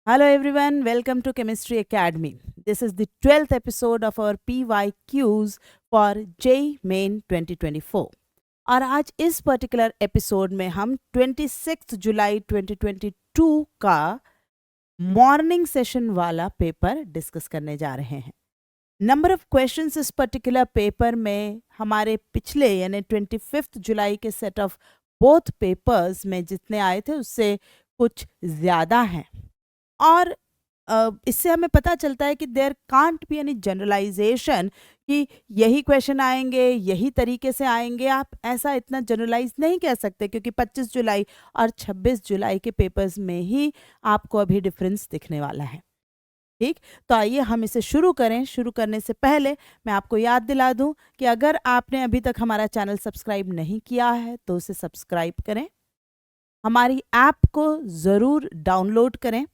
Hello everyone, welcome to Chemistry Academy. This is the 12th episode of our PYQs for JEE Main 2024. और आज इस particular episode में हम 26 जुलाई 2022 का morning session वाला पेपर डिस्कस करने जा रहे हैं। नंबर ऑफ क्वेश्चंस इस पर्टिकुलर पेपर में हमारे पिछले यानी 25 जुलाई के सेट ऑफ बोथ पेपर्स में जितने आए थे उससे कुछ ज़्यादा हैं। और इससे हमें पता चलता है कि there can't be any generalisation कि यही क्वेश्चन आएंगे, यही तरीके से आएंगे। आप ऐसा इतना जनरलाइज नहीं कह सकते क्योंकि 25 जुलाई और 26 जुलाई के पेपर्स में ही आपको अभी डिफरेंस दिखने वाला है। ठीक, तो आइए हम इसे शुरू करें। शुरू करने से पहले मैं आपको याद दिला दूं कि अगर आपने अभी तक हमारा चैनल सब्सक्राइब नहीं किया है तो उसे सब्सक्राइब करें, हमारी ऐप को ज़रूर डाउनलोड करें।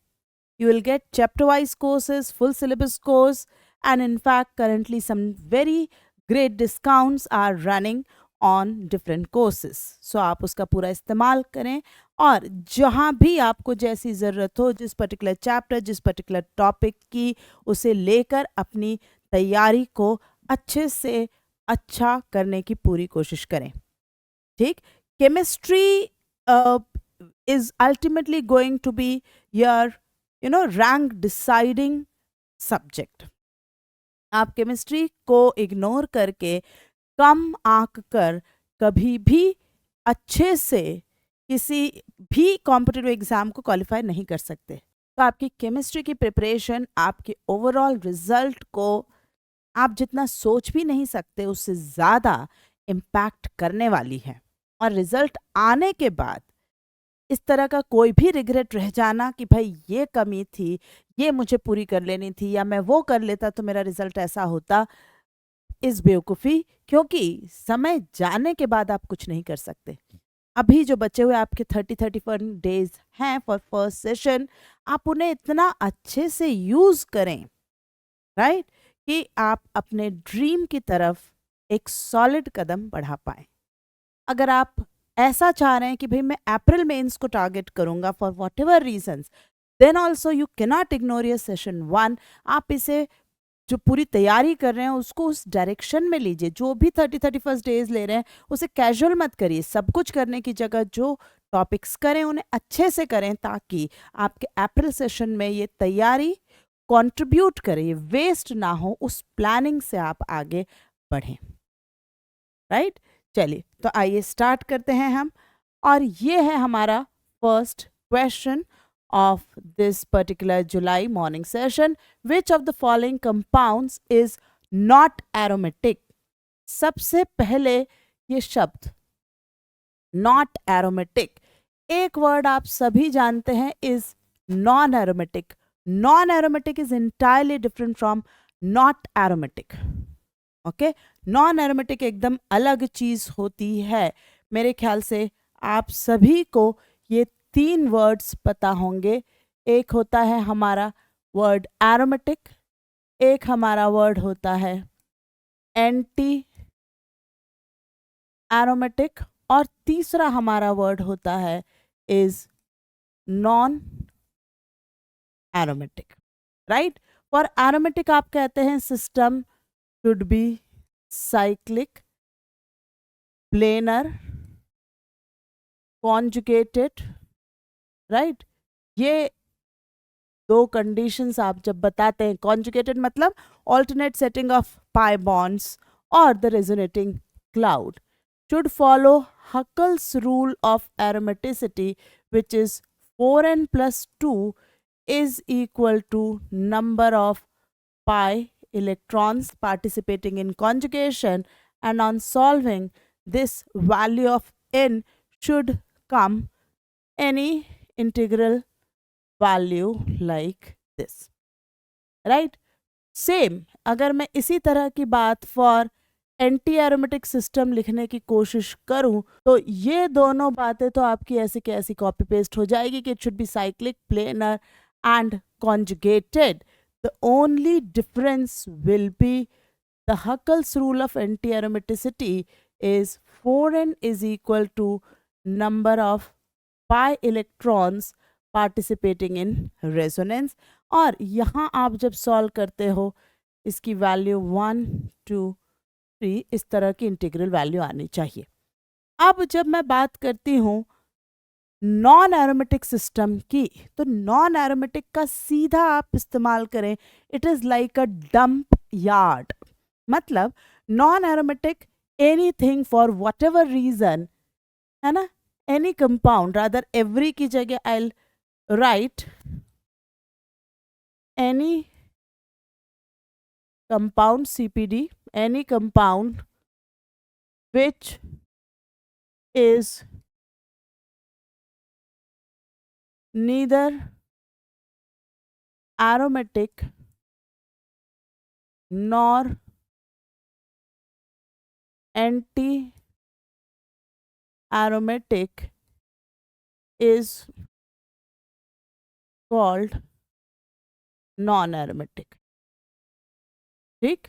You will get chapter-wise courses, full syllabus course, and in fact, currently some very great discounts are running on different courses. So आप उसका पूरा इस्तेमाल करें और जहाँ भी आपको जैसी ज़रूरत हो, जिस पर्टिकुलर चैप्टर, जिस पर्टिकुलर टॉपिक की, उसे लेकर अपनी तैयारी को अच्छे से अच्छा करने की पूरी कोशिश करें। ठीक, chemistry is ultimately going to be your rank deciding subject. आप केमिस्ट्री को इग्नोर करके कम आंक कर कभी भी अच्छे से किसी भी कॉम्पिटिटिव एग्जाम को क्वालिफाई नहीं कर सकते। तो आपकी केमिस्ट्री की प्रिपरेशन आपके ओवरऑल रिजल्ट को आप जितना सोच भी नहीं सकते उससे ज़्यादा इम्पैक्ट करने वाली है। और रिजल्ट आने के बाद इस तरह का कोई भी रिग्रेट रह जाना कि भाई ये कमी थी, ये मुझे पूरी कर लेनी थी, या मैं वो कर लेता तो मेरा रिजल्ट ऐसा होता, इस बेवकूफ़ी। क्योंकि समय जाने के बाद आप कुछ नहीं कर सकते। अभी जो बचे हुए आपके 30-31 डेज हैं फॉर फर्स्ट सेशन, आप उन्हें इतना अच्छे से यूज़ करें, राइट, कि आप अपने ड्रीम की तरफ एक सॉलिड कदम बढ़ा पाएँ। अगर आप ऐसा चाह रहे हैं कि भाई मैं अप्रैल में इसको टारगेट करूंगा for whatever reasons, then also you cannot ignore your session 1। आप इसे जो पूरी तैयारी कर रहे हैं उसको उस डायरेक्शन में लीजिए। जो भी 30-31 डेज ले रहे हैं उसे कैजुअल मत करिए। सब कुछ करने की जगह जो टॉपिक्स करें उन्हें अच्छे से करें ताकि आपके अप्रैल सेशन में ये तैयारी कंट्रीब्यूट करे, ये वेस्ट ना हो। उस प्लानिंग से आप आगे बढ़ें, राइट। चलिए तो आइए स्टार्ट करते हैं हम। और ये है हमारा first question of this particular July morning session. Which of the following compounds is not aromatic. सबसे पहले ये शब्द नॉट एरोमेटिक, एक वर्ड आप सभी जानते हैं is non aromatic. Non aromatic is entirely different from not aromatic. Okay, non aromatic एकदम अलग चीज होती है। मेरे ख्याल से आप सभी को ये 3 वर्ड्स पता होंगे। एक होता है हमारा वर्ड एरोमेटिक, एक हमारा वर्ड होता है एंटी एरोमेटिक, और तीसरा हमारा वर्ड होता है is non aromatic, right. For aromatic आप कहते हैं system should be cyclic, planar, conjugated, right। ये 2 कंडीशंस आप जब बताते हैं, conjugated मतलब alternate setting of pi bonds or the resonating cloud, should follow Huckel's rule of aromaticity, which is 4n plus 2 is equal to number of pi electrons participating in conjugation, and on solving this value of n should come any integral value like this, right। Same अगर मैं इसी तरह की बात for anti aromatic system लिखने की कोशिश करूं तो ये दोनों बातें तो आपकी ऐसी की ऐसी कॉपी पेस्ट हो जाएगी कि it should B cyclic, planar and conjugated. The only difference will be the Huckel's rule of anti-aromaticity is 4n is equal to number of pi electrons participating in resonance. और यहाँ आप जब solve करते हो इसकी वैल्यू 1 2 3 इस तरह की इंटीग्रल वैल्यू आनी चाहिए। अब जब मैं बात करती हूँ नॉन एरोमेटिक सिस्टम की, तो नॉन एरोमेटिक का सीधा आप इस्तेमाल करें, it is like a dump yard. मतलब non aromatic anything for whatever reason, है ना, एनी कंपाउंड, रादर एवरी की जगह I write any compound CPD, any compound which is neither aromatic nor anti-aromatic is called non-aromatic। ठीक,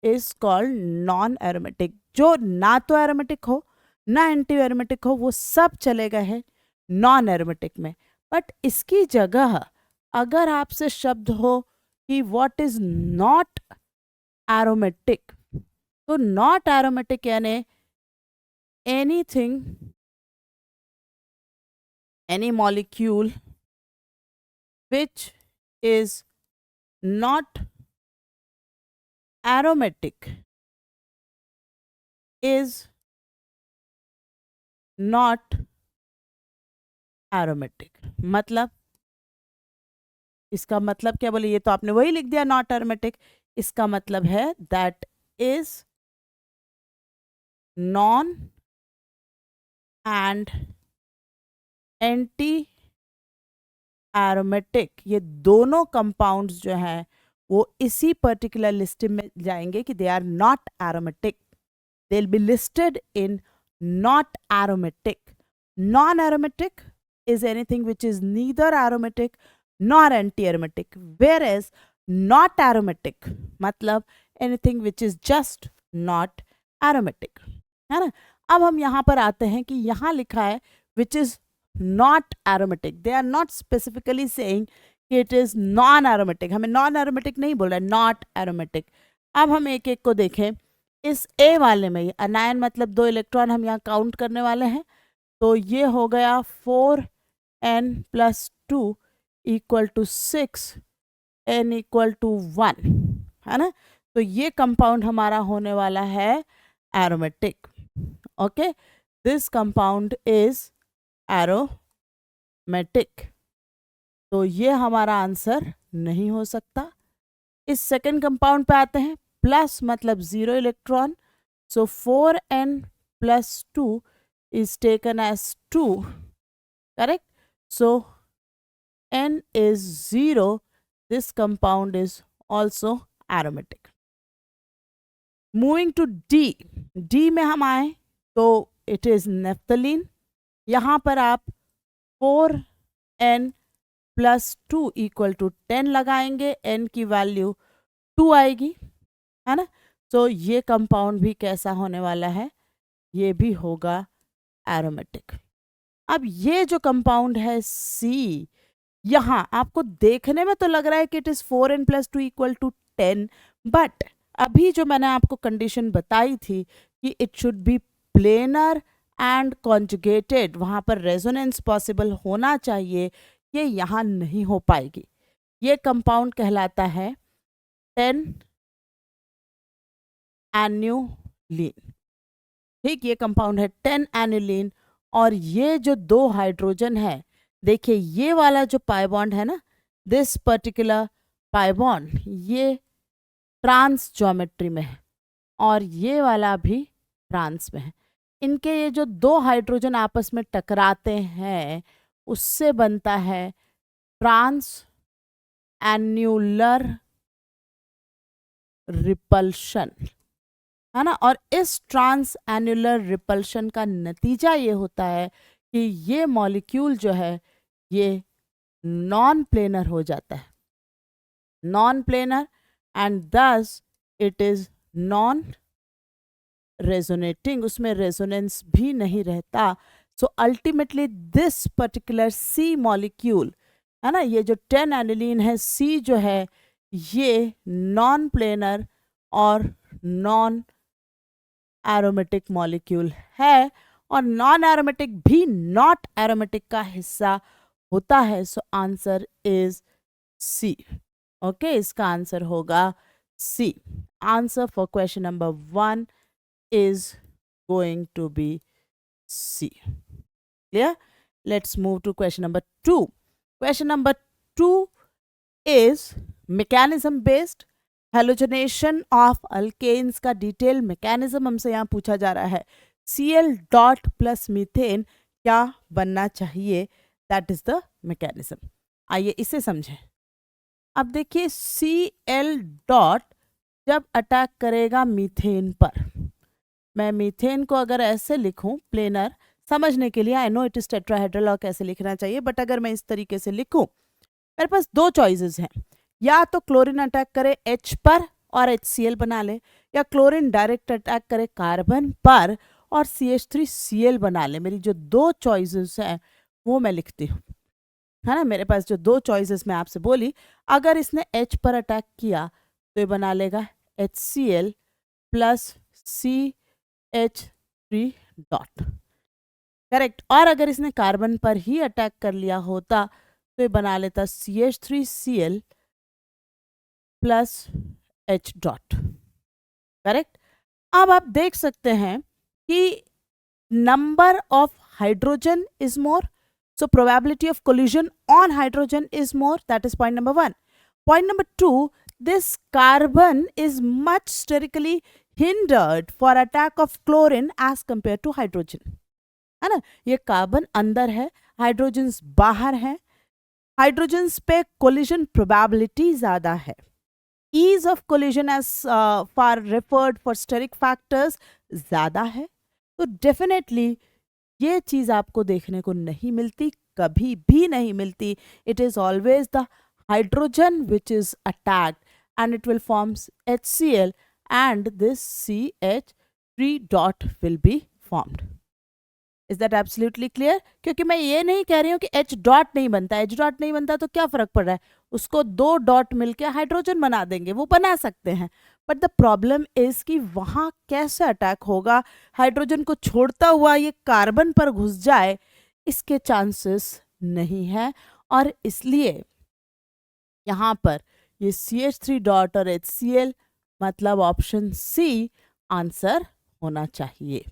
is called non aromatic. जो ना तो aromatic हो ना एंटी एरोमेटिक हो वो सब चलेगा है नॉन एरोमेटिक में। बट इसकी जगह अगर आपसे शब्द हो कि व्हाट इज नॉट एरोमेटिक, तो नॉट एरोमेटिक यानी anything, any molecule which is not aromatic is not aromatic। मतलब इसका मतलब क्या बोले, ये तो आपने वही लिख दिया नॉट एरोमेटिक। इसका मतलब है that is non and anti aromatic, ये दोनों कंपाउंड्स जो हैं वो इसी पर्टिकुलर लिस्ट में जाएंगे कि they are not aromatic. They will be listed in not aromatic. Non aromatic is anything which is neither aromatic nor anti-aromatic, whereas not aromatic मतलब anything which is just not aromatic, है ना। अब हम यहाँ पर आते हैं कि यहाँ लिखा है which is not aromatic, they are not specifically saying कि it is non aromatic, हमें non aromatic नहीं बोल रहा है, not aromatic। अब हम एक एक को देखें। इस A वाले में अनायन मतलब 2 इलेक्ट्रॉन हम यहाँ काउंट करने वाले हैं, तो ये हो गया 4n+2 equal to 6, n equal to 1, है ना। तो ये कंपाउंड हमारा होने वाला है aromatic. Okay, this compound is aromatic. तो ये हमारा आंसर नहीं हो सकता। इस सेकेंड कंपाउंड पे आते हैं, प्लस मतलब 0 electron, so 4n+2 is taken as 2, correct? So n is 0, this compound is also aromatic। Moving to D, D में हम आए तो it is naphthalene। यहाँ पर आप 4n+2 इक्वल टू 10 लगाएंगे, n की वैल्यू 2 आएगी, है ना। तो ये कंपाउंड भी कैसा होने वाला है, ये भी होगा एरोमेटिक। अब ये जो कंपाउंड है C, यहाँ आपको देखने में तो लग रहा है कि it is 4n+2 equal to 10, but अभी जो मैंने आपको कंडीशन बताई थी कि it should be planar and conjugated, वहाँ पर रेजोनेंस पॉसिबल होना चाहिए, ये यहाँ नहीं हो पाएगी। ये कंपाउंड कहलाता है 10-एन्युलीन। ठीक, ये कंपाउंड है 10-एन्युलीन। और ये जो 2 हाइड्रोजन है, देखिए ये वाला जो पाई बॉन्ड है ना, दिस पर्टिकुलर पाई बॉन्ड ये ट्रांस ज्योमेट्री में है और ये वाला भी ट्रांस में है। इनके ये जो 2 हाइड्रोजन आपस में टकराते हैं उससे बनता है ट्रांस एन्युलर रिपल्शन, है ना। और इस ट्रांस एन्युलर रिपल्शन का नतीजा ये होता है कि ये मॉलिक्यूल जो है ये नॉन प्लेनर हो जाता है, non planar, and thus it is non resonating, उसमें रेजोनेंस भी नहीं रहता। So ultimately this particular C molecule है ना, ये जो 10 एनिलीन है, सी जो है ये नॉन प्लेनर और नॉन एरोमेटिक मॉलिक्यूल है, और नॉन एरोमेटिक भी नॉट एरोमेटिक का हिस्सा होता है. So answer is C. Okay, इसका आंसर होगा C. Answer for question number 1 is going to be C. Clear? Let's move to question number 2. Question number 2 is mechanism based. Halogenation of alkanes का detail mechanism हमसे यहाँ पूछा जा रहा है. Cl dot plus methane क्या बनना चाहिए, दैट इज द मैकेनिज्म. आइए इसे समझें. अब देखिए Cl डॉट जब अटैक करेगा मीथेन पर, मैं मीथेन को अगर ऐसे लिखूं प्लेनर समझने के लिए, I know it is tetrahedral और कैसे लिखना चाहिए, बट अगर मैं इस तरीके से लिखूं, मेरे पास दो चॉइसेस हैं. या तो क्लोरीन अटैक करे H पर और HCl बना ले, या क्लोरीन डायरेक्ट अटैक करे कार्बन पर और CH3Cl बना ले. मेरी जो दो चॉइसेस हैं वो मैं लिखती हूँ, है ना. मेरे पास जो दो चॉइसेस मैं आपसे बोली, अगर इसने H पर अटैक किया तो ये बना लेगा HCl plus CH3 dot, correct. और अगर इसने कार्बन पर ही अटैक कर लिया होता तो ये बना लेता CH3Cl plus H dot, correct. अब आप देख सकते हैं कि number of hydrogen is more, so probability of collision on hydrogen is more. That is point number 1. Point number 2, this carbon is much sterically hindered for attack of chlorine as compared to hydrogen, है ना. ये carbon अंदर है, hydrogens बाहर हैं. Hydrogens पे collision probability ज्यादा है. Ease of collision as for referred for steric factors ज्यादा है. तो डेफिनेटली ये चीज आपको देखने को नहीं मिलती, कभी भी नहीं मिलती. It is always the hydrogen which is attacked and it will forms HCl and this CH3 dot will be formed. Is that absolutely clear? क्योंकि मैं ये नहीं कह रही हूँ कि H डॉट नहीं बनता. H डॉट नहीं बनता तो क्या फर्क पड़ रहा है, उसको दो डॉट मिलके हाइड्रोजन बना देंगे, वो बना सकते हैं. बट द प्रॉब्लम इज कि वहां कैसे अटैक होगा, हाइड्रोजन को छोड़ता हुआ ये कार्बन पर घुस जाए, इसके चांसेस नहीं है. और इसलिए यहाँ पर ये CH3 डॉट और HCl मतलब ऑप्शन सी आंसर होना चाहिए.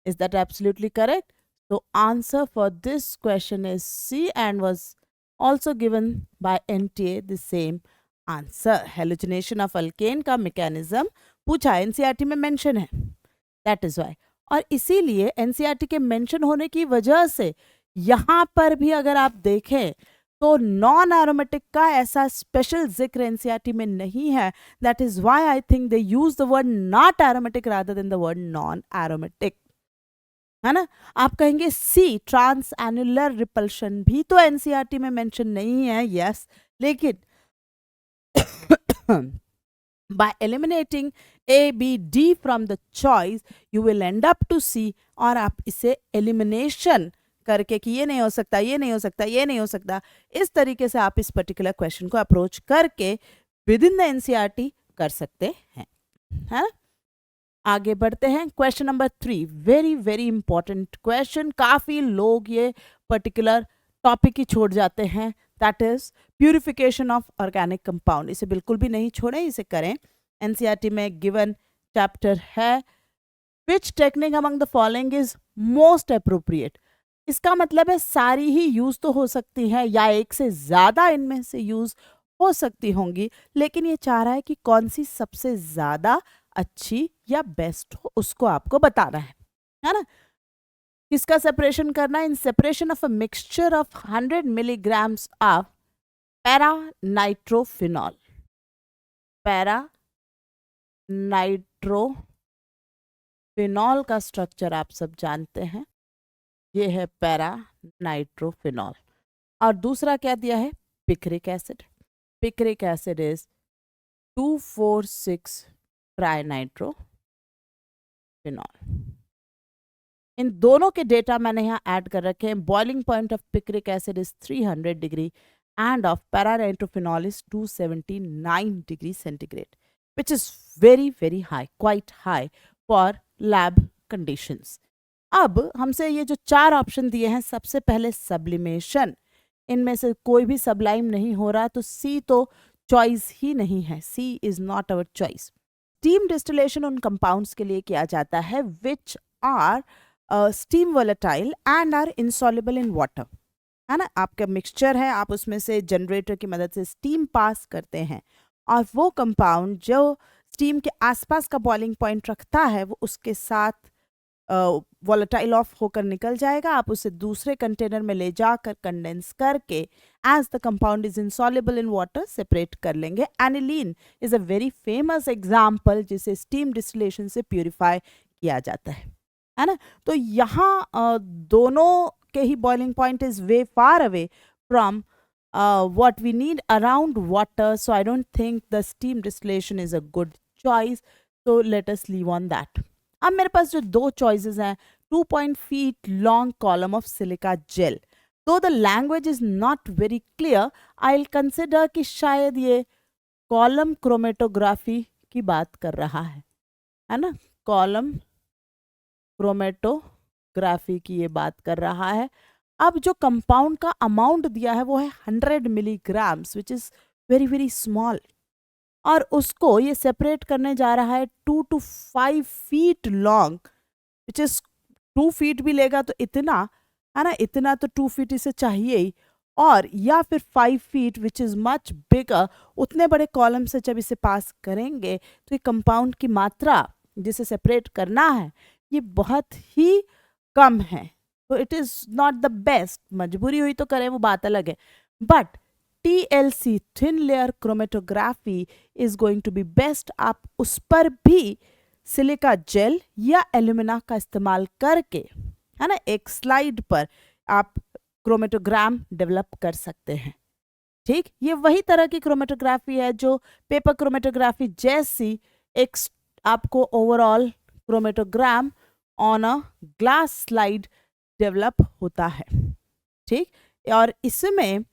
Is that absolutely correct? So answer for this question is C and was also given by NTA the same answer. Halogenation of alkane का mechanism पूछा, NCERT में mention है, that is why. और इसीलिए NCERT के mention होने की वजह से यहाँ पर भी अगर आप देखें तो नॉन एरोमेटिक का ऐसा स्पेशल जिक्र एनसीईआरटी में नहीं है. That is why I think they use the word not aromatic rather than the word non aromatic, है ना. आप कहेंगे सी ट्रांस एनुलर रिपल्शन भी तो एनसीईआरटी में मेंशन नहीं है, यस, लेकिन by eliminating A, B, D from the choice you will end up to C. और आप इसे elimination करके कि ये नहीं हो सकता, ये नहीं हो सकता, ये नहीं हो सकता, इस तरीके से आप इस पर्टिकुलर क्वेश्चन को अप्रोच करके विद इन द एनसीईआरटी कर सकते हैं, है ना. आगे बढ़ते हैं. Question number 3, very very important question. काफी लोग ये पर्टिकुलर टॉपिक ही छोड़ जाते हैं, that is purification of organic compound. इसे बिल्कुल भी नहीं छोड़ें, इसे करें. एनसीईआरटी में गिवन चैप्टर है which technique among the following is most appropriate. इसका मतलब है सारी ही यूज तो हो सकती हैं या एक से ज्यादा इनमें से यूज हो सकती होंगी, लेकिन ये चाह रहा है कि कौन सी सबसे ज्यादा अच्छी या बेस्ट हो उसको आपको बताना है ना. किसका सेपरेशन करना है? In separation of a mixture of 100 milligrams of para nitrophenol. Para nitrophenol का स्ट्रक्चर आप सब जानते हैं, ये है पैरा नाइट्रोफिनॉल. और दूसरा क्या दिया है? Picric acid. Picric acid is 2,4,6 trinitrophenol. इन दोनों के डेटा मैंने यहाँ ऐड कर रखे हैं. Boiling point of picric acid is 300 degree and of para-nitrophenol is 279 degrees centigrade, which is very high, quite high for lab conditions. अब हमसे ये जो 4 ऑप्शन दिए हैं, सबसे पहले सब्लिमेशन, इनमें से कोई भी सबलाइम नहीं हो रहा, तो सी तो चॉइस ही नहीं है. C is not our choice. Steam distillation उन कंपाउंड्स के लिए किया जाता है which are steam volatile and are insoluble in water, है ना. आपका मिक्सचर है, आप उसमें से जनरेटर की मदद से स्टीम पास करते हैं, और वो कंपाउंड जो स्टीम के आसपास का बॉइलिंग पॉइंट रखता है वो उसके साथ वॉलेटाइल ऑफ होकर निकल जाएगा. आप उसे दूसरे कंटेनर में ले जाकर कंडेंस करके as the compound is insoluble in water separate कर लेंगे. Aniline is a very famous example जिसे स्टीम डिस्टिलेशन से प्यूरिफाई किया जाता है ना. तो यहाँ दोनों के ही boiling point is way far away from what we need around water, so I don't think the steam distillation is a good choice, so let us leave on that. अब मेरे पास जो दो choices हैं, 2 feet long column of silica gel. Though the language is not very clear, I'll consider कि शायद ये column chromatography की बात कर रहा है ना. column chromatography की ये बात कर रहा है. अब जो कंपाउंड का अमाउंट दिया है वो है 100 milligrams, which is very small, और उसको ये सेपरेट करने जा रहा है 2 to 5 feet long, which is 2 feet भी लेगा तो इतना है ना, इतना तो 2 फीट इसे चाहिए ही, और या फिर 5 feet which is much bigger. उतने बड़े कॉलम से जब इसे पास करेंगे तो ये कंपाउंड की मात्रा जिसे सेपरेट करना है ये बहुत ही कम है. तो it is not the best, मजबूरी हुई तो करें वो बात अलग है, but TLC thin layer chromatography is going to be best. आप उस पर भी सिलिका जेल या एल्यूमिना का इस्तेमाल करके, है ना, एक स्लाइड पर आप क्रोमेटोग्राम डेवलप कर सकते हैं. ठीक, ये वही तरह की क्रोमेटोग्राफी है जो पेपर क्रोमेटोग्राफी जैसी एक आपको overall chromatogram on a glass slide develop होता है. ठीक, और इसमें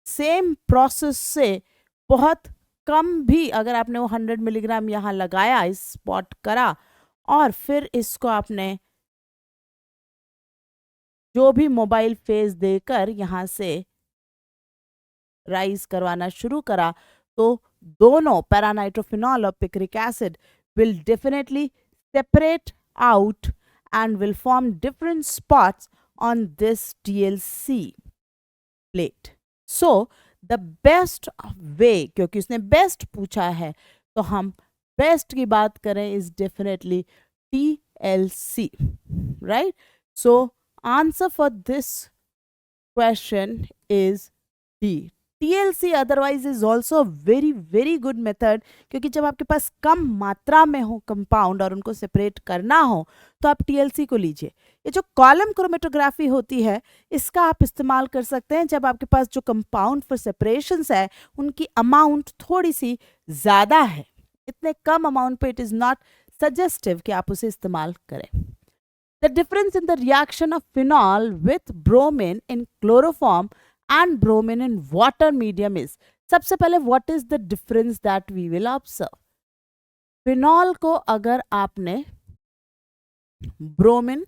सेम प्रोसेस से बहुत कम भी, अगर आपने वो 100 मिलीग्राम यहाँ लगाया, इस स्पॉट करा, और फिर इसको आपने जो भी मोबाइल फेज देकर यहाँ से राइज करवाना शुरू करा, तो दोनों पैरानाइट्रोफिनॉल और picric acid will definitely separate out and will form different spots on this TLC plate. So the best way, क्योंकि उसने बेस्ट पूछा है तो हम बेस्ट की बात करें, is definitely TLC, right? So answer for this question is D. TLC otherwise is also a very good method, क्योंकि जब आपके पास कम मात्रा में हो कंपाउंड और उनको सेपरेट करना हो तो आप TLC को लीजिए. ये जो कॉलम क्रोमेटोग्राफी होती है इसका आप इस्तेमाल कर सकते हैं जब आपके पास जो कंपाउंड फॉर सेपरेशंस है उनकी अमाउंट थोड़ी सी ज़्यादा है. इतने कम अमाउंट पे इट इज़ नॉट सजेस्टिव कि आप उसे इस्तेमाल करें. The difference in the reaction of phenol with bromine in chloroform and bromine in water medium is, सबसे पहले what is the difference that we will observe. Phenol को अगर आपने ब्रोमिन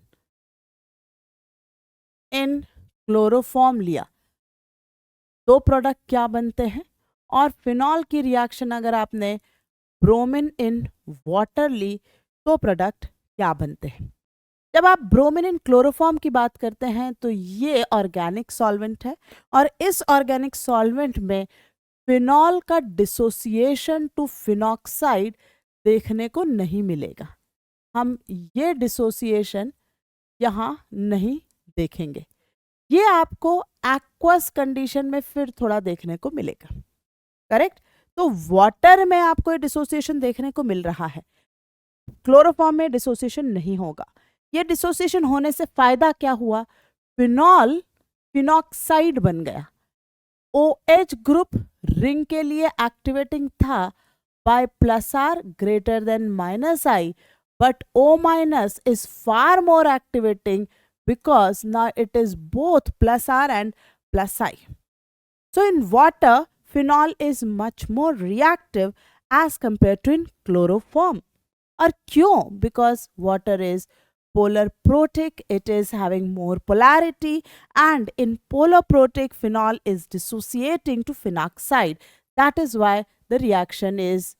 इन क्लोरोफॉर्म लिया तो प्रोडक्ट क्या बनते हैं, और फिनॉल की रिएक्शन अगर आपने ब्रोमिन इन वाटर ली तो प्रोडक्ट क्या बनते हैं. जब आप ब्रोमिन इन क्लोरोफॉर्म की बात करते हैं तो ये ऑर्गेनिक सॉल्वेंट है, और इस ऑर्गेनिक सॉल्वेंट में फिनॉल का डिसोसिएशन टू फिनॉक्साइड देखने को नहीं मिलेगा. हम ये डिसोसिएशन यहाँ नहीं देखेंगे, ये आपको एक्वस कंडीशन में फिर थोड़ा देखने को मिलेगा. करेक्ट. तो वाटर में आपको ये डिसोसिएशन देखने को मिल रहा है, क्लोरोफॉर्म में डिसोसिएशन नहीं होगा. ये डिसोसिएशन होने से फायदा क्या हुआ, फिनॉल फिनॉक्साइड बन गया. OH ग्रुप रिंग के लिए एक्टिवेटिंग था bye +R greater than -I, but O minus is far more activating because now it is both plus R and plus I. So in water, phenol is much more reactive as compared to in chloroform. और क्यों? Because water is polar protic, it is having more polarity, and in polar protic, phenol is dissociating to phenoxide. That is why the reaction is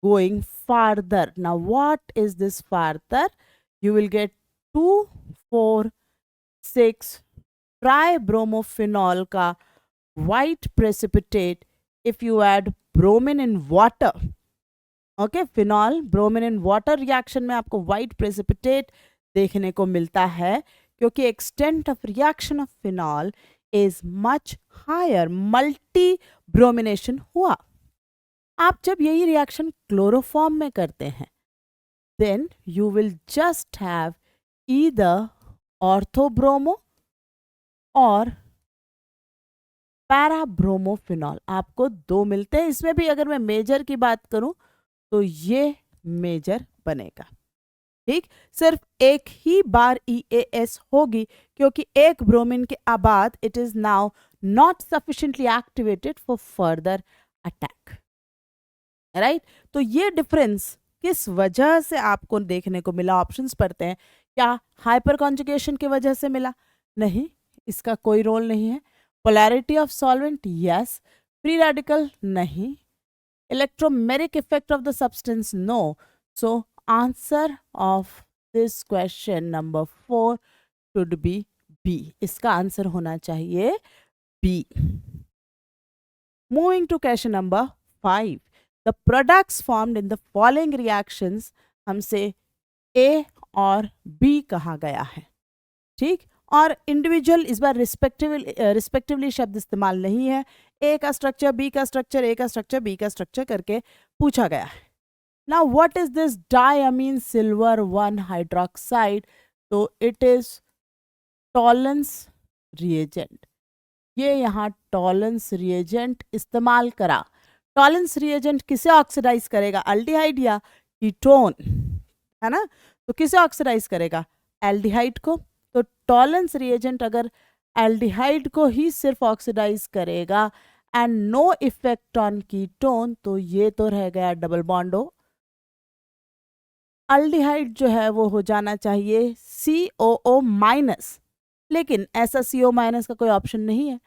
going farther. Now what is this farther? You will get 2,4,6 tribromophenol का white precipitate if you add bromine in water. Okay, phenol bromine in water reaction में आपको white precipitate देखने को मिलता है क्योंकि extent of reaction of phenol is much higher, multi bromination हुआ. आप जब यही रिएक्शन क्लोरोफॉर्म में करते हैं then you will just have either orthobromo और पैराब्रोमोफिनॉल. आपको दो मिलते हैं. इसमें भी अगर मैं मेजर की बात करूं तो ये मेजर बनेगा. ठीक, सिर्फ एक ही बार EAS होगी क्योंकि एक ब्रोमीन के बाद it is now not sufficiently activated for further attack. Right, तो ये डिफरेंस किस वजह से आपको देखने को मिला? ऑप्शंस पढ़ते हैं. क्या हाइपर कॉन्जुगेशन की वजह से मिला? नहीं, इसका कोई रोल नहीं है. Polarity of solvent? Yes. Free radical? नहीं. Electromeric effect of the substance? No. So answer of this question number 4 should be B. इसका आंसर होना चाहिए B. Moving to question number 5. The products formed in the following reactions हमसे A और B कहा गया है. ठीक, और इंडिविजुअल इस बार रिस्पेक्टिवली शब्द इस्तेमाल नहीं है. ए का स्ट्रक्चर, बी का स्ट्रक्चर, ए का स्ट्रक्चर, बी का स्ट्रक्चर करके पूछा गया है. Now what is this diamine silver 1 hydroxide? तो इट इज टॉलेंस रिएजेंट. ये यहाँ टॉलेंस रिएजेंट इस्तेमाल करा. टॉलेंस रिएजेंट किसे ऑक्सीडाइज करेगा? अल्डिहाइड या कीटोन, है ना? तो किसे ऑक्सीडाइज करेगा? एल्डिहाइड को. तो टॉलेंस रिएजेंट अगर एल्डिहाइड को ही सिर्फ ऑक्सीडाइज करेगा and no effect on ketone, तो ये तो रह गया डबल बॉन्डो. अल्डिहाइड जो है वो हो जाना चाहिए COO माइनस, लेकिन ऐसा CO माइनस का कोई ऑप्शन नहीं है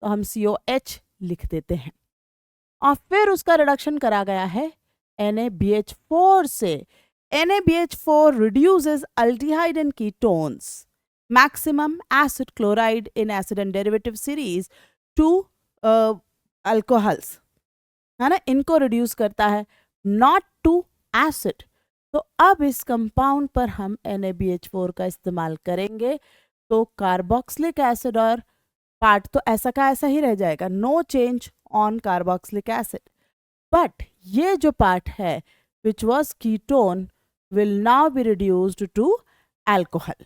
तो हम COH लिख देते हैं. और फिर उसका रिडक्शन करा गया है NaBH4 से. NaBH4 reduces aldehyde and ketones, maximum acid chloride in acid and derivative series to alcohols, है ना? इनको रिड्यूस करता है, नॉट टू एसिड. तो अब इस कंपाउंड पर हम NaBH4 का इस्तेमाल करेंगे तो कार्बोक्सिलिक एसिड और पार्ट तो ऐसा का ऐसा ही रह जाएगा. No change on carboxylic acid, but ये जो पार्ट है which was ketone will now be reduced to alcohol.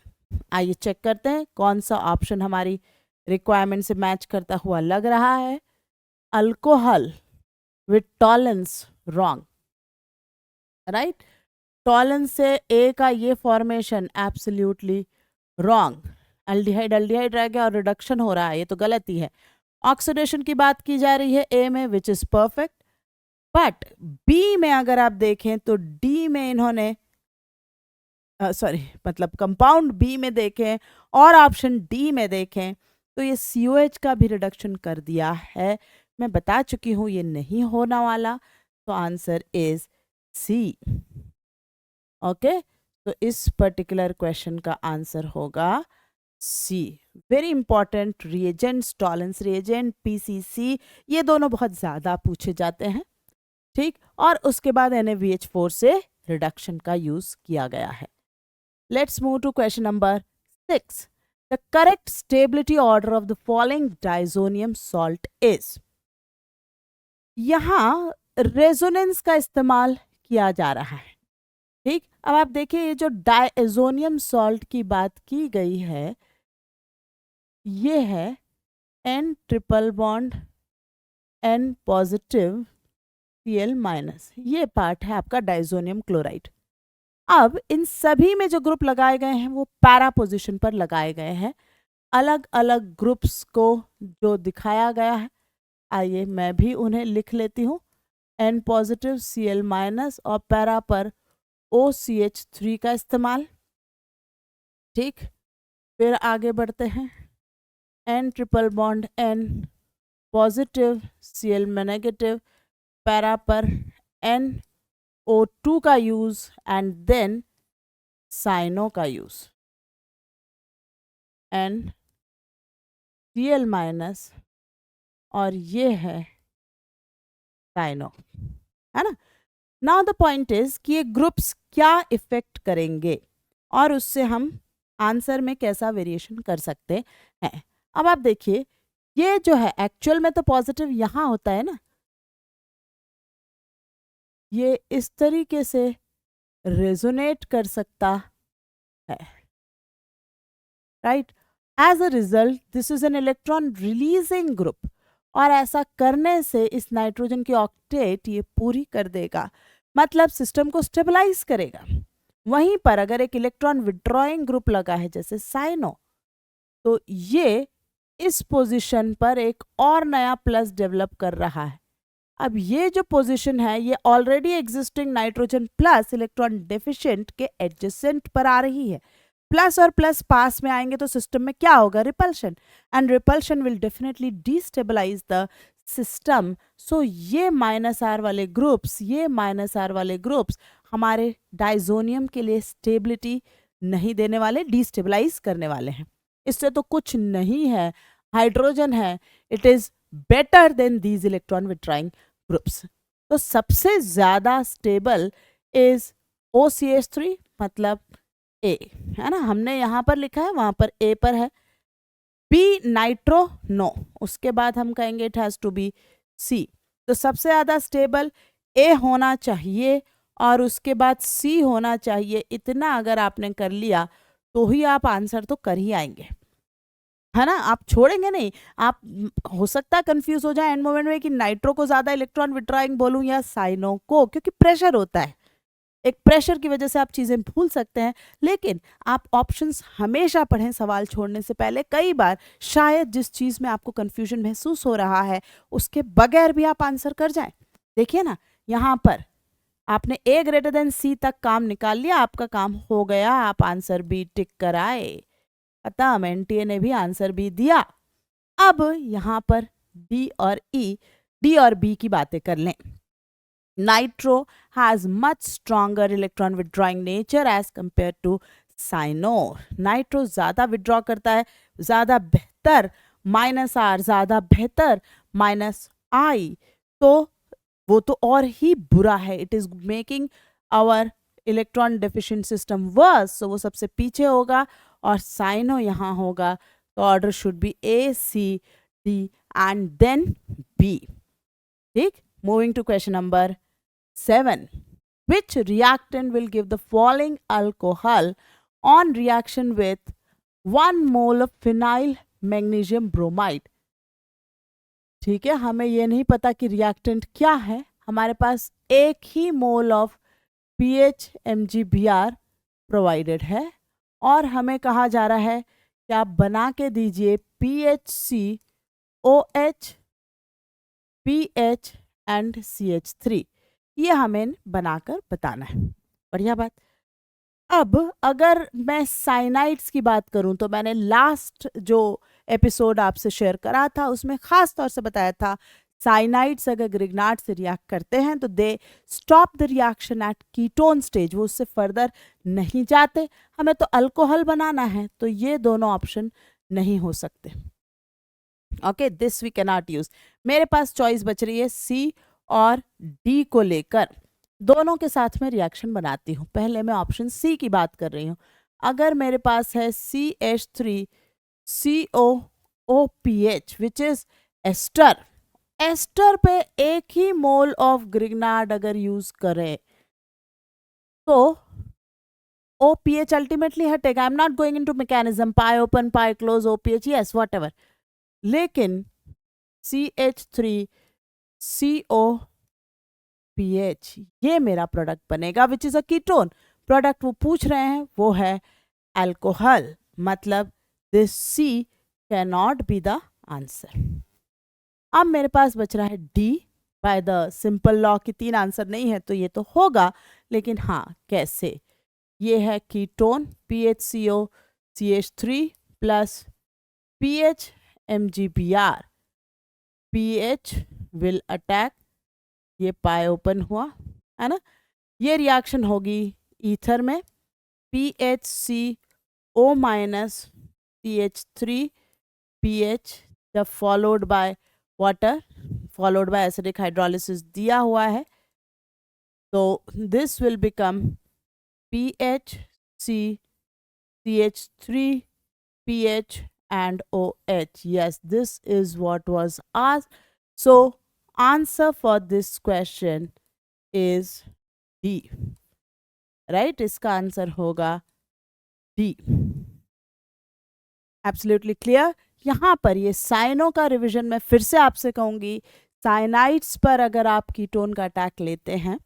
आइए चेक करते हैं कौन सा ऑप्शन हमारी रिक्वायरमेंट से मैच करता हुआ लग रहा है. Alcohol with Tollens, wrong. Right, Tollens से ए का ये formation absolutely wrong. Aldehyde aldehyde रह गया और रिडक्शन हो रहा है, ये तो गलत ही है. ऑक्सीडेशन की बात की जा रही है ए में, which is perfect. But B में अगर आप देखें तो डी में इन्होंने मतलब कंपाउंड बी में देखें और ऑप्शन डी में देखें तो ये COH का भी रिडक्शन कर दिया है. मैं बता चुकी हूँ ये नहीं होने वाला, तो आंसर इज C. ओके, तो इस पर्टिकुलर क्वेश्चन का आंसर होगा C. Very important reagents, Tollens reagent, PCC, ये दोनों बहुत ज़्यादा पूछे जाते हैं. ठीक, और उसके बाद NaBH4 से रिडक्शन का यूज़ किया गया है. Let's move to question number 6. The correct stability order of the following diazonium salt is. यहाँ रेजोनेंस का इस्तेमाल किया जा रहा है. ठीक, अब आप देखिए ये जो डायजोनियम सॉल्ट की बात की गई है ये है N triple bond N positive Cl minus. ये पार्ट है आपका डायजोनियम क्लोराइड. अब इन सभी में जो ग्रुप लगाए गए हैं वो पैरा पोजीशन पर लगाए गए हैं। अलग अलग ग्रुप्स को जो दिखाया गया है, आइए मैं भी उन्हें लिख लेती हूँ। N पॉजिटिव Cl माइनस और पैरा पर OCH3 का इस्तेमाल। ठीक, फिर आगे बढ़ते हैं। N triple bond N positive Cl में नेगेटिव, पैरा पर NO2 का यूज एंड देन साइनो का यूज। N Cl माइनस और ये है साइनो, है ना। नाउ द पॉइंट इज कि ये ग्रुप्स क्या इफेक्ट करेंगे और उससे हम आंसर में कैसा वेरिएशन कर सकते हैं। अब आप देखिए, ये जो है एक्चुअल में तो पॉजिटिव यहाँ होता है ना, ये इस तरीके से रेजोनेट कर सकता है, right. As a result this is an electron releasing group, और ऐसा करने से इस नाइट्रोजन की ऑक्टेट ये पूरी कर देगा, मतलब सिस्टम को स्टेबलाइज करेगा। वहीं पर अगर एक इलेक्ट्रॉन विड्रॉइंग ग्रुप लगा है जैसे साइनो, तो ये इस पोजीशन पर एक और नया प्लस डेवलप कर रहा है। अब ये जो पोजीशन है ये already existing nitrogen plus electron deficient के एडजेसेंट पर आ रही है। प्लस और प्लस पास में आएंगे तो सिस्टम में क्या होगा, repulsion, and repulsion will definitely destabilize the system. So ये माइनस आर वाले ग्रुप्स, ये माइनस आर वाले ग्रुप्स हमारे डाइजोनियम के लिए स्टेबिलिटी नहीं देने वाले, डिस्टेबलाइज करने वाले हैं। इससे तो कुछ नहीं है, हाइड्रोजन है, it is better than these electron withdrawing groups. तो सबसे ज्यादा स्टेबल इज OCH3, मतलब ए, है ना, हमने यहां पर लिखा है, वहां पर ए पर है। बी नाइट्रो, नो, उसके बाद हम कहेंगे it has to be C. तो सबसे ज्यादा स्टेबल ए होना चाहिए और उसके बाद सी होना चाहिए। इतना अगर आपने कर लिया तो ही आप आंसर तो कर ही आएंगे, है ना, आप छोड़ेंगे नहीं। आप हो सकता है कंफ्यूज हो जाए एंड मोमेंट में कि नाइट्रो को ज्यादा इलेक्ट्रॉन विड्रॉइंग बोलूं या साइनो को, क्योंकि प्रेशर होता है, एक प्रेशर की वजह से आप चीजें भूल सकते हैं। लेकिन आप ऑप्शंस हमेशा पढ़ें सवाल छोड़ने से पहले। कई बार शायद जिस चीज में आपको कंफ्यूजन महसूस हो रहा है उसके बगैर भी आप आंसर कर जाएं। देखिए ना, यहाँ पर आपने ए ग्रेटर देन सी तक काम निकाल लिया, आपका काम हो गया, आप आंसर बी टिक कराए। अतः एनटीए ने भी आंसर बी दिया। अब यहां पर डी और ई, डी और बी की बातें कर लें। Nitro has much stronger electron withdrawing nature as compared to cyano. Nitro ज्यादा विड्रॉ करता है, ज्यादा बेहतर, माइनस आर ज्यादा बेहतर, माइनस आई तो वो तो और ही बुरा है। It is making our electron deficient system worse, so वो सबसे पीछे होगा और साइनो यहाँ होगा। तो order should be A C D and then B. ठीक, moving to question number 7. Which reactant will give the following alcohol on reaction with 1 mole of phenyl magnesium bromide? ठीक है, हमें ये नहीं पता कि रिएक्टेंट क्या है, हमारे पास एक ही मोल ऑफ PHMgBr प्रोवाइडेड है और हमें कहा जा रहा है कि आप बना के दीजिए PHCOH, PH एंड CH3। ये हमें बनाकर बताना है। बढ़िया बात। अब अगर मैं साइनाइड्स की बात करूं तो मैंने लास्ट जो एपिसोड आपसे शेयर करा था उसमें खास तौर से बताया था साइनाइड्स अगर ग्रिग्नार्ड से रिएक्ट करते हैं तो they stop the reaction at ketone stage, वो उससे फर्दर नहीं जाते। हमें तो अल्कोहल बनाना है तो ये दोनों ऑप्शन नहीं हो सकते। Okay, this we can not use. मेरे पास चॉइस बच रही है सी और डी को लेकर, दोनों के साथ में रिएक्शन बनाती हूँ। पहले मैं ऑप्शन सी की बात कर रही हूँ। अगर मेरे पास है CH3COOPH which is ester, ester पे एक ही मोल ऑफ ग्रिग्नार्ड अगर यूज करें तो OPH अल्टीमेटली हटेगा। I am not going into mechanism, pi open pi close OPH, yes whatever, लेकिन CH3COPH ये मेरा प्रोडक्ट बनेगा which is a ketone. Product वो पूछ रहे हैं वो है अल्कोहल, मतलब this C can not be the answer. अब मेरे पास बच रहा है D. By the simple law कि 3 आंसर नहीं है तो ये तो होगा, लेकिन हाँ कैसे? ये है ketone PHCO CH3 plus PH MgBr, PH will attack, ये पाई ओपन हुआ है ना, ये रिएक्शन होगी ईथर में PHCO माइनस CH3 PH जब followed by water followed by acidic hydrolysis दिया हुआ है, तो this will become PHC CH3 PH and OH. Yes, this is what was asked. So answer for this question is D. Right? इसका answer होगा D. Absolutely clear? यहाँ पर ये साइनों का रिवीजन मैं फिर से आपसे कहूँगी, साइनाइड्स पर अगर आप कीटोन का अटैक लेते हैं,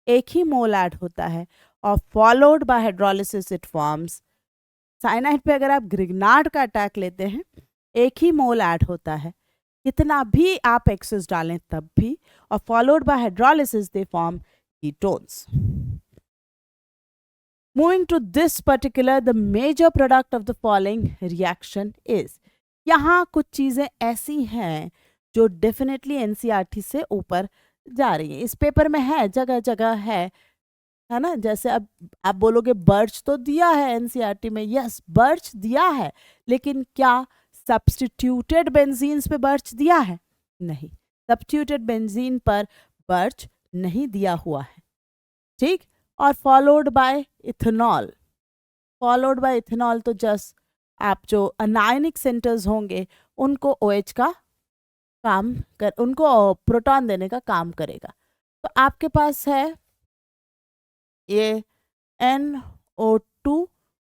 एक ही मोल ऐड होता है और followed by hydrolysis it forms. Cyanide पे अगर आप ग्रिग्नार्ड का अटैक लेते हैं, एक ही मोल ऐड होता है, कितना भी आप एक्सेस डालें तब भी, और followed by hydrolysis they form ketones. Moving to this particular, the major product of the following reaction is, यहाँ कुछ चीजें ऐसी हैं जो डेफिनेटली एनसीईआरटी से ऊपर जा रही है, इस पेपर में है, जगह जगह है ना। जैसे अब आप बोलोगे बर्च तो दिया है एनसीईआरटी में, यस बर्च दिया है, लेकिन क्या सब्स्टिट्यूटेड बेंजीन्स पे बर्च दिया है? नहीं, सब्स्टिट्यूटेड बेंजीन पर बर्च नहीं दिया हुआ है, ठीक। और followed bye ethanol, followed by ethanol तो जस्ट आप जो अनायनिक सेंटर्स होंगे उनको OH का काम कर, उनको प्रोटॉन देने का काम करेगा। तो आपके पास है ये NO2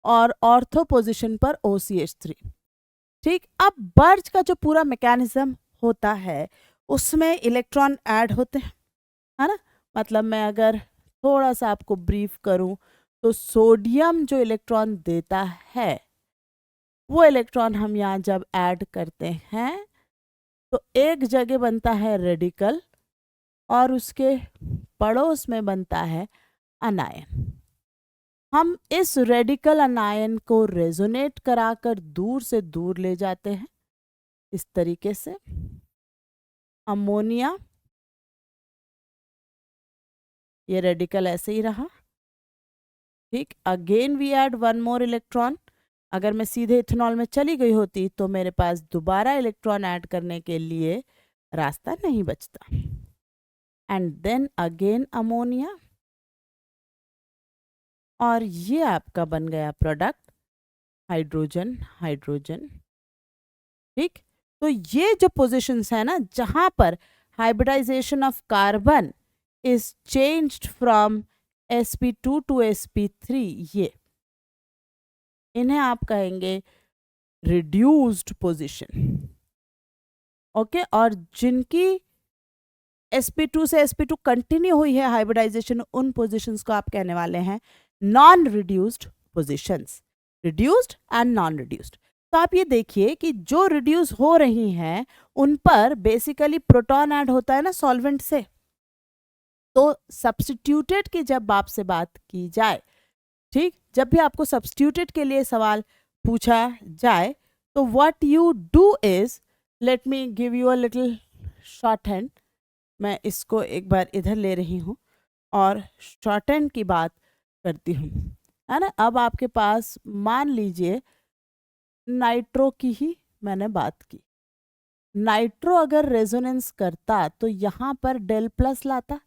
और ऑर्थो पोजीशन पर OCH3, ठीक। अब बर्च का जो पूरा मैकेनिज्म होता है उसमें इलेक्ट्रॉन ऐड होते हैं, है ना। मतलब मैं अगर थोड़ा सा आपको ब्रीफ करूं तो सोडियम जो इलेक्ट्रॉन देता है वो इलेक्ट्रॉन हम यहाँ जब ऐड करते हैं तो एक जगह बनता है रेडिकल और उसके पड़ोस में बनता है अनायन। हम इस रेडिकल अनायन को रेजोनेट कराकर दूर से दूर ले जाते हैं इस तरीके से। अमोनिया, ये रेडिकल ऐसे ही रहा, ठीक। Again we add one more electron. अगर मैं सीधे इथेनॉल में चली गई होती तो मेरे पास दोबारा इलेक्ट्रॉन ऐड करने के लिए रास्ता नहीं बचता। एंड देन अगेन अमोनिया, और ये आपका बन गया प्रोडक्ट हाइड्रोजन हाइड्रोजन, ठीक। तो ये जो पोजीशंस है ना जहां पर hybridization of carbon is changed from sp2 to sp3, ये इन्हें आप कहेंगे रिड्यूस्ड पोजीशन, ओके। और जिनकी sp2 से sp2 कंटिन्यू हुई है हाइब्रिडाइजेशन, उन पोजीशंस को आप कहने वाले हैं non reduced positions, reduced and non reduced. तो आप ये देखिए कि जो रिड्यूस हो रही हैं उन पर बेसिकली प्रोटॉन ऐड होता है ना सॉल्वेंट से। तो सब्स्टिट्यूटेड की जब आपसे बात की जाए, ठीक, जब भी आपको सब्स्टिट्यूटेड के लिए सवाल पूछा जाए तो what you do is, let me give you a little short hand. मैं इसको एक बार इधर ले रही हूँ और शॉर्ट हैंड की बात करती हूँ, है ना। अब आपके पास मान लीजिए नाइट्रो की ही मैंने बात की, नाइट्रो अगर रेजोनेंस करता तो यहाँ पर डेल प्लस लाता,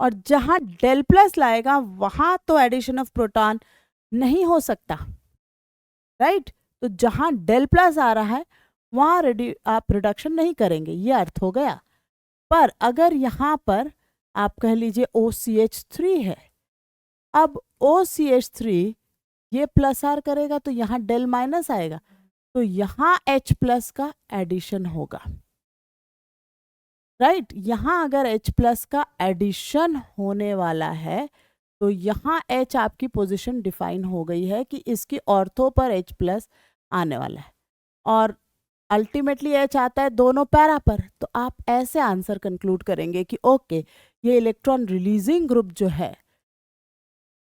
और जहाँ डेल प्लस लाएगा वहाँ तो एडिशन ऑफ प्रोटॉन नहीं हो सकता, राइट। तो जहाँ डेल प्लस आ रहा है वहाँ आप रिडक्शन नहीं करेंगे, ये अर्थ हो गया। पर अगर यहाँ पर आप कह लीजिए OCH3 है, अब OCH3 ये प्लस आर करेगा तो यहाँ डेल माइनस आएगा, तो यहाँ H प्लस का एडिशन होगा, राइट। यहाँ अगर H प्लस का एडिशन होने वाला है तो यहाँ H आपकी पोजीशन डिफाइन हो गई है कि इसकी ऑर्थो पर H प्लस आने वाला है और अल्टीमेटली H आता है दोनों पैरा पर। तो आप ऐसे आंसर कंक्लूड करेंगे कि ओके, ये इलेक्ट्रॉन रिलीजिंग ग्रुप जो है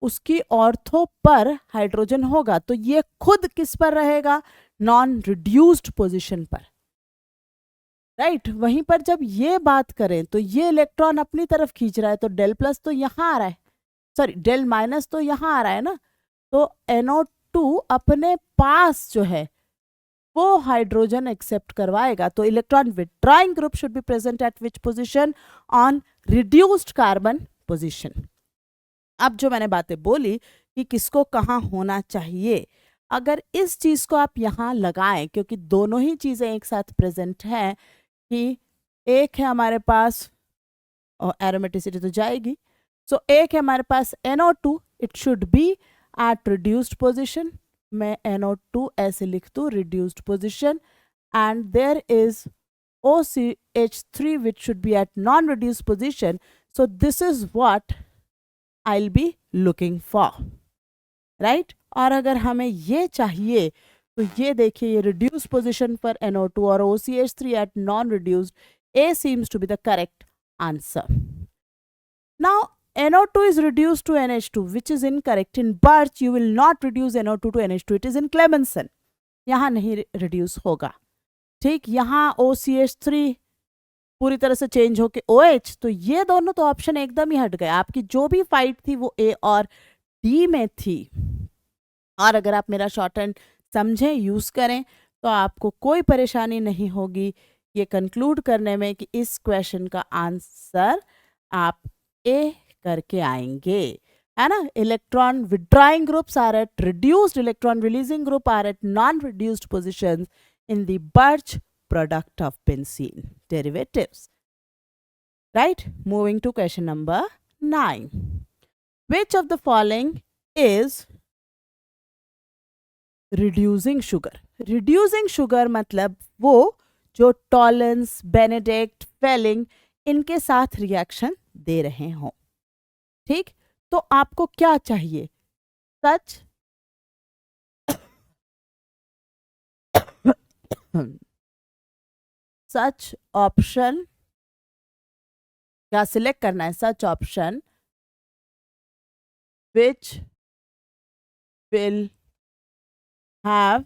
उसकी ऑर्थो पर हाइड्रोजन होगा, तो ये खुद किस पर रहेगा, नॉन रिड्यूस्ड पोजीशन पर, राइट। वहीं पर जब ये बात करें तो ये इलेक्ट्रॉन अपनी तरफ खींच रहा है, तो डेल प्लस तो यहाँ आ रहा है, सॉरी डेल माइनस तो यहाँ आ रहा है ना, तो NO2 अपने पास जो है वो हाइड्रोजन एक्सेप्ट करवाएगा। तो electron withdrawing group should be present at which position, on reduced carbon position. अब जो मैंने बातें बोली कि किसको कहाँ होना चाहिए, अगर इस चीज को आप यहाँ लगाएं, क्योंकि दोनों ही चीजें एक साथ प्रेजेंट हैं, कि एक है हमारे पास एरोमेटिसिटी तो जाएगी, सो एक है हमारे पास NO2, it should be at reduced position. मैं NO2 ऐसे लिख दूं, reduced position, and there is OCH3 which should be at non-reduced position. So this is what I'll be looking for, right? और अगर हमें ये चाहिए तो ये देखिए, ये reduced position for NO2 और OCH3 at non-reduced, A seems to be the correct answer. Now NO2 is reduced to NH2, which is incorrect. In Birch you will not reduce NO2 to NH2, it is in Clemmensen, यहाँ नहीं reduce होगा, ठीक। यहाँ OCH3 पूरी तरह से change होके OH, तो ये दोनों तो ऑप्शन एकदम ही हट गए। आपकी जो भी फाइट थी वो A और D में थी। और अगर आप मेरा शॉर्ट हैंड समझें, यूज करें, तो आपको कोई परेशानी नहीं होगी ये कंक्लूड करने में कि इस क्वेश्चन का आंसर आप A करके आएंगे, है ना। Electron withdrawing groups are at reduced, electron releasing group are at non reduced positions in the Birch product of benzene derivatives, right? Moving to question number 9. Which of the following is reducing sugar? Reducing sugar मतलब वो जो Tollens, Benedict, Fehling इनके साथ reaction दे रहे हों, ठीक। तो आपको क्या चाहिए, सच सच ऑप्शन क्या सिलेक्ट करना है, such option which will have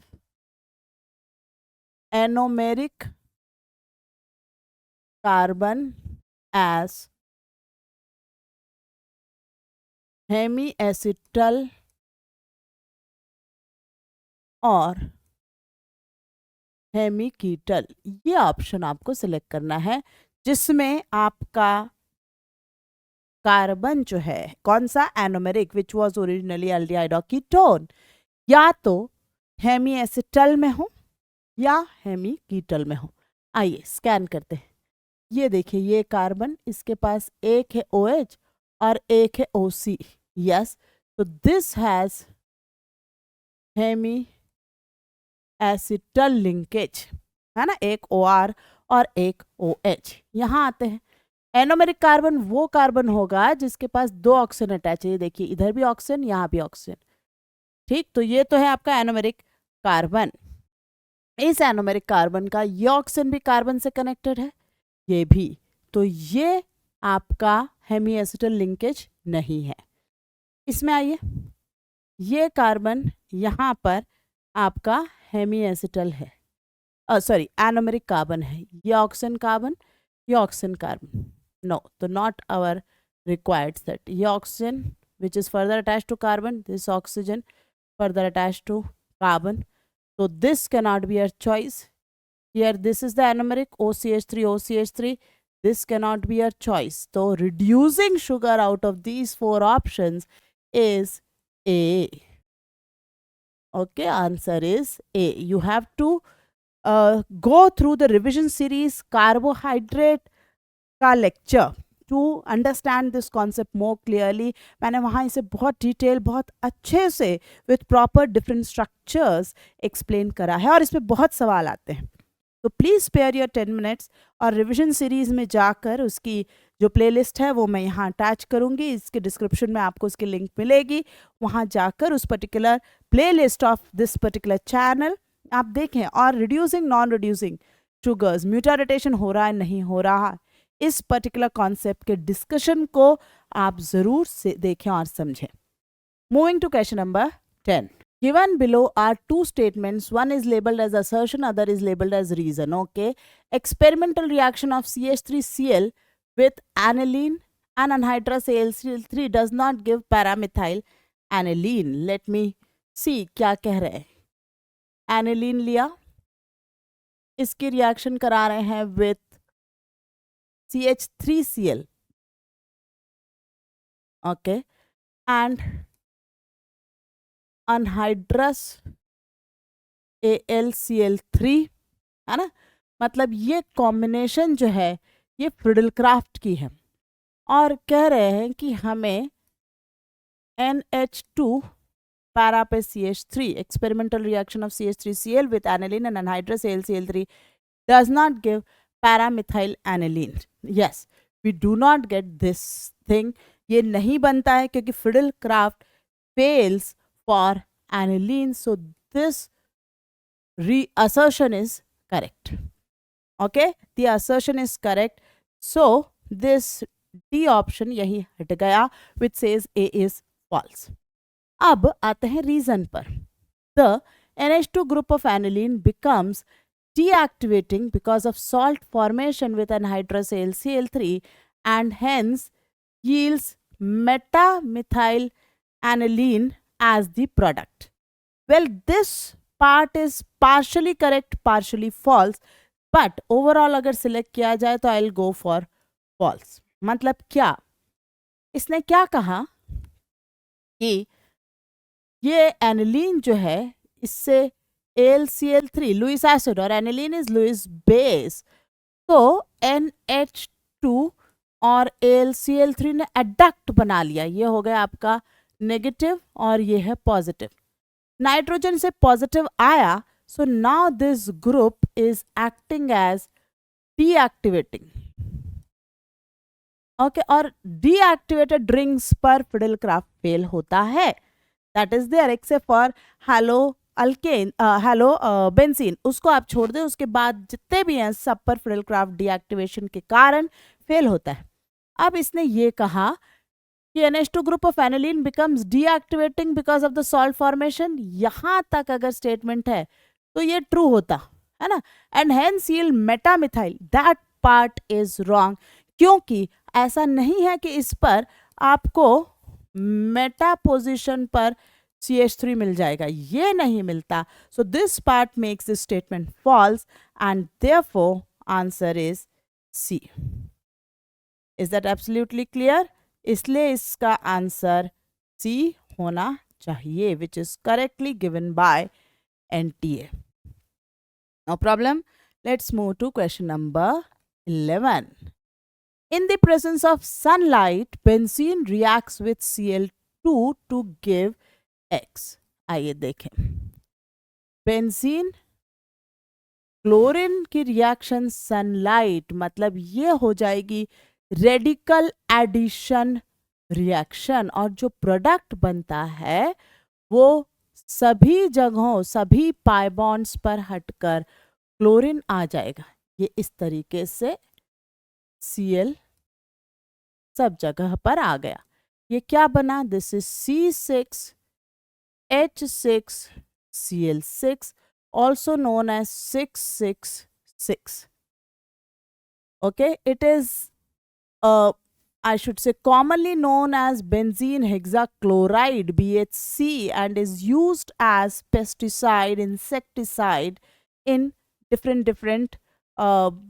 anomeric carbon as hemiacetal और हेमिकीटल। ये ऑप्शन आपको सिलेक्ट करना है जिसमें आपका कार्बन जो है कौन सा, anomeric, which was originally aldehyde और कीटोन, या तो हेमिएसिटल में हो या हेमिकीटल में हो। आइए स्कैन करते हैं। ये देखिए, ये कार्बन, इसके पास एक है OH और एक है OC, यस, तो this has hemiacetal linkage, है ना, एक OR और एक OH। यहाँ आते हैं, एनोमेरिक कार्बन वो कार्बन होगा जिसके पास 2 ऑक्सीजन अटैच है। देखिए इधर भी ऑक्सीजन, यहाँ भी ऑक्सीजन, ठीक। तो ये तो है आपका एनोमेरिक कार्बन। इस एनोमेरिक कार्बन का ये ऑक्सीजन भी कार्बन से कनेक्टेड है, ये भी, तो ये आपका हेमिएसिटल लिंकेज नहीं है। इसमें आइए, ये कार्बन यहाँ पर आपका हेमिएसिटल है, सॉरी एनोमेरिक कार्बन है। ये ऑक्सीजन कार्बन, ये ऑक्सीजन कार्बन, नो, तो नॉट आवर रिक्वायर्ड सेट। ये oxygen which is further attached to carbon, this oxygen further attached to carbon, so this cannot be a choice here. This is the anomeric OCH3, this cannot be a choice. So reducing sugar out of these 4 options is A. Okay, answer is A. You have to go through the revision series carbohydrate का lecture to understand this concept more clearly. मैंने वहाँ इसे बहुत detail, बहुत अच्छे से with proper different structures explain करा है और इसमें बहुत सवाल आते हैं। तो प्लीज़ स्पेयर योर 10 मिनट्स और रिविजन सीरीज़ में जाकर उसकी जो प्लेलिस्ट है वो मैं यहाँ अटैच करूँगी, इसके डिस्क्रिप्शन में आपको उसकी लिंक मिलेगी, वहाँ जाकर उस particular playlist of this particular channel आप देखें। और रिड्यूसिंग नॉन रिड्यूसिंग शुगर्स, म्यूटारोटेशन हो रहा है नहीं हो रहा, इस पर्टिकुलर कॉन्सेप्ट के डिस्कशन को आप ज़रूर से देखें और समझें। Moving to question number 10. Given below are two statements. One is labeled as assertion, other is labeled as reason. Okay. Experimental reaction of CH3Cl with aniline and anhydrous AlCl3 does not give paramethyl aniline. Let me see क्या कह रहे हैं। Aniline लिया, इसकी reaction करा रहे हैं with CH3Cl. Okay. And anhydrous AlCl3 है ना, मतलब ये कॉम्बिनेशन जो है ये फ्रिडलक्राफ्ट की है और कह रहे हैं कि हमें NH2 para पे CH3, experimental reaction of CH3Cl with aniline and anhydrous AlCl3 does not give paramethyl aniline. Yes, we do not get this thing. ये नहीं बनता है क्योंकि Friedel-Crafts fails for aniline, so this assertion is correct. Okay, the assertion is correct, so this D option यही हट गया which says A is false. अब आते हैं रीजन पर। The NH2 group of aniline becomes deactivating because of salt formation with anhydrous AlCl3 and hence yields metamethyl aniline as the product. Well, this part is partially correct, partially false, but overall अगर select किया जाए तो I'll go for false. मतलब क्या, इसने क्या कहा कि ये एनिलीन जो है इससे AlCl3 लुईस एसिड और एनिलीन इज लुईस बेस, तो NH2 और AlCl3 ने एडक्ट बना लिया, ये हो गया आपका नेगेटिव और ये है पॉजिटिव। नाइट्रोजन से पॉजिटिव आया, so now this group is acting as deactivating. Okay, और डीएक्टिवेटेड रिंग्स पर फ्रिडलक्राफ्ट फेल होता है, that is there except for haloalkane, halobenzene, उसको आप छोड़ दें, उसके बाद जितने भी हैं सब पर फ्रिडलक्राफ्ट डीएक्टिवेशन के कारण फेल होता है। अब इसने ये कहा कि NH2 group of aniline becomes deactivating because of the salt formation, यहां तक अगर स्टेटमेंट है तो ये ट्रू होता है ना, and hence yield metamethyl, that part is wrong, क्योंकि ऐसा नहीं है कि इस पर आपको मेटा पोजिशन पर CH3 मिल जाएगा, ये नहीं मिलता, so this part makes this statement false and therefore answer is C. Is that absolutely clear? इसलिए इसका आंसर C होना चाहिए, which is correctly given by NTA. No problem. Let's move to question number 11. In the presence of sunlight, benzene reacts with Cl2 to give X. आइए देखें, benzene chlorine की reaction sunlight, मतलब ये हो जाएगी radical addition reaction, और जो product बनता है वो सभी जगहों सभी पाई बॉन्ड्स पर हटकर क्लोरीन आ जाएगा, ये इस तरीके से Cl सब जगह पर आ गया। ये क्या बना, this is C6H6Cl6 also known as 666. Okay, it is I should say commonly known as benzene hexachloride BHC and is used as pesticide, insecticide in different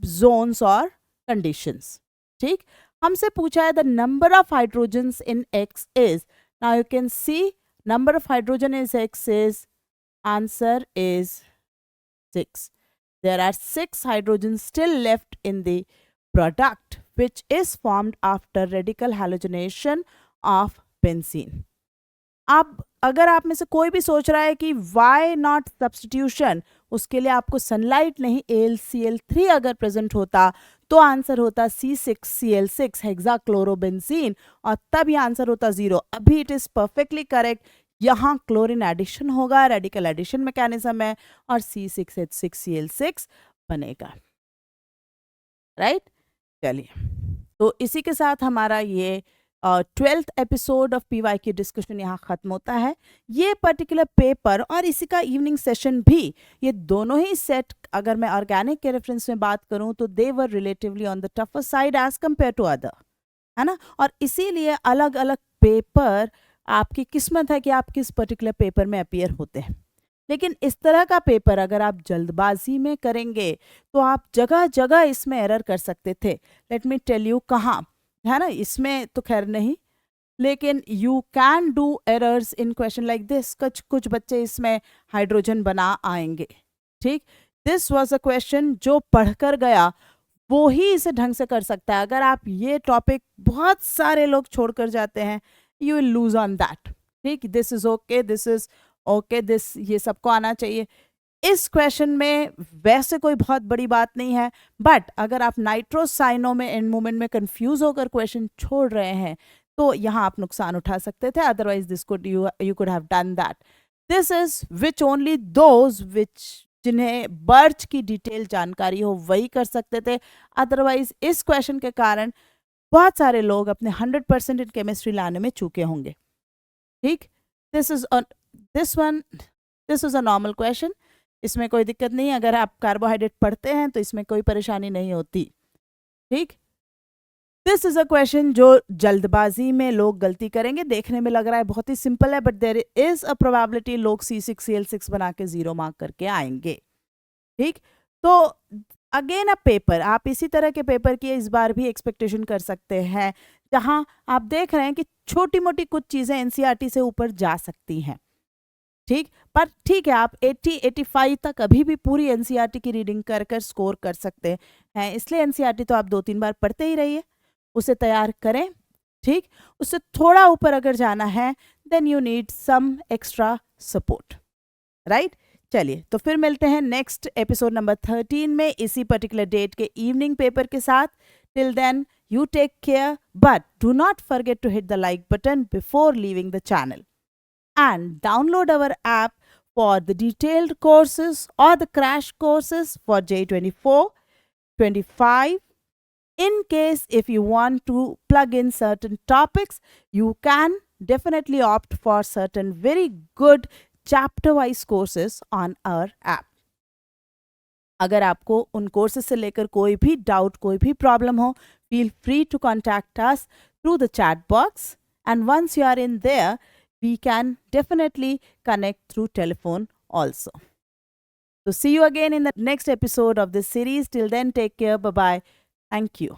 zones or conditions. ठीक, हमसे पूछा है the number of hydrogens in X is, now you can see number of hydrogen is X is, answer is 6. There are 6 hydrogens still left in the product which is formed after radical halogenation of benzene. अब अगर आप में से कोई भी सोच रहा है कि why not substitution, उसके लिए आपको सनलाइट नहीं AlCl3 अगर प्रेजेंट होता तो आंसर होता C6Cl6 हेक्साक्लोरोबेंजीन और तब ये आंसर होता 0। अभी इट इज परफेक्टली करेक्ट, यहाँ क्लोरीन एडिशन होगा, रेडिकल एडिशन मैकेनिज्म है और C6H6Cl6 बनेगा, राइट। चलिए, तो इसी के साथ हमारा ये 12th episode of PYQ discussion यहाँ ख़त्म होता है। ये पर्टिकुलर पेपर और इसी का इवनिंग सेशन भी, ये दोनों ही सेट अगर मैं ऑर्गेनिक के रेफरेंस में बात करूँ तो they were relatively on the tougher side as compared to other, है ना। और इसीलिए अलग अलग पेपर, आपकी किस्मत है कि आप किस पर्टिकुलर पेपर में अपीयर होते हैं। लेकिन इस तरह का पेपर अगर आप जल्दबाजी में करेंगे तो आप जगह जगह इसमें एरर कर सकते थे। लेट मी टेल यू कहाँ, है ना, इसमें तो खैर नहीं, लेकिन you can do errors in question like this. कुछ बच्चे इसमें हाइड्रोजन बना आएंगे, ठीक। दिस वाज अ क्वेश्चन जो पढ़कर गया वो ही इसे ढंग से कर सकता है। अगर आप ये टॉपिक बहुत सारे लोग छोड़कर जाते हैं, you will lose on that, ठीक। This is okay, this is okay, this ये सबको आना चाहिए। इस क्वेश्चन में वैसे कोई बहुत बड़ी बात नहीं है, बट अगर आप नाइट्रोसाइनो में एंड मोमेंट में कंफ्यूज होकर क्वेश्चन छोड़ रहे हैं तो यहाँ आप नुकसान उठा सकते थे। Otherwise this could you could have done that. This is which only those which जिन्हें बर्च की डिटेल जानकारी हो वही कर सकते थे। अदरवाइज इस क्वेश्चन के कारण बहुत सारे लोग अपने 100% इन केमिस्ट्री लाने में चूके होंगे, ठीक। This is a normal question, इसमें कोई दिक्कत नहीं। अगर आप कार्बोहाइड्रेट पढ़ते हैं तो इसमें कोई परेशानी नहीं होती, ठीक। दिस इज अ क्वेश्चन जो जल्दबाजी में लोग गलती करेंगे। देखने में लग रहा है बहुत ही सिंपल है, but there is a probability लोग C6Cl6 बना के 0 मार्क करके आएंगे, ठीक। तो अगेन अ पेपर, आप इसी तरह के पेपर की इस बार भी एक्सपेक्टेशन कर सकते हैं, जहां आप देख रहे हैं कि छोटी मोटी कुछ चीजें NCERT से ऊपर जा सकती हैं, ठीक। पर ठीक है, आप 80-85 तक अभी भी पूरी NCERT की रीडिंग कर कर स्कोर कर सकते हैं। इसलिए NCERT तो आप 2-3 बार पढ़ते ही रहिए, उसे तैयार करें, ठीक। उससे थोड़ा ऊपर अगर जाना है then you need some extra support, right. चलिए, तो फिर मिलते हैं नेक्स्ट एपिसोड नंबर 13 में इसी पर्टिकुलर डेट के इवनिंग पेपर के साथ। Till then you take care, but do not forget to hit the like button before leaving the channel and download our app for the detailed courses or the crash courses for J24, 25. In case if you want to plug in certain topics, you can definitely opt for certain very good chapter wise courses on our app. अगर आपको उन courses से लेकर कोई भी doubt, कोई भी problem हो, feel free to contact us through the chat box, and once you are in there we can definitely connect through telephone also. So see you again in the next episode of this series. Till then, take care. Bye bye. Thank you.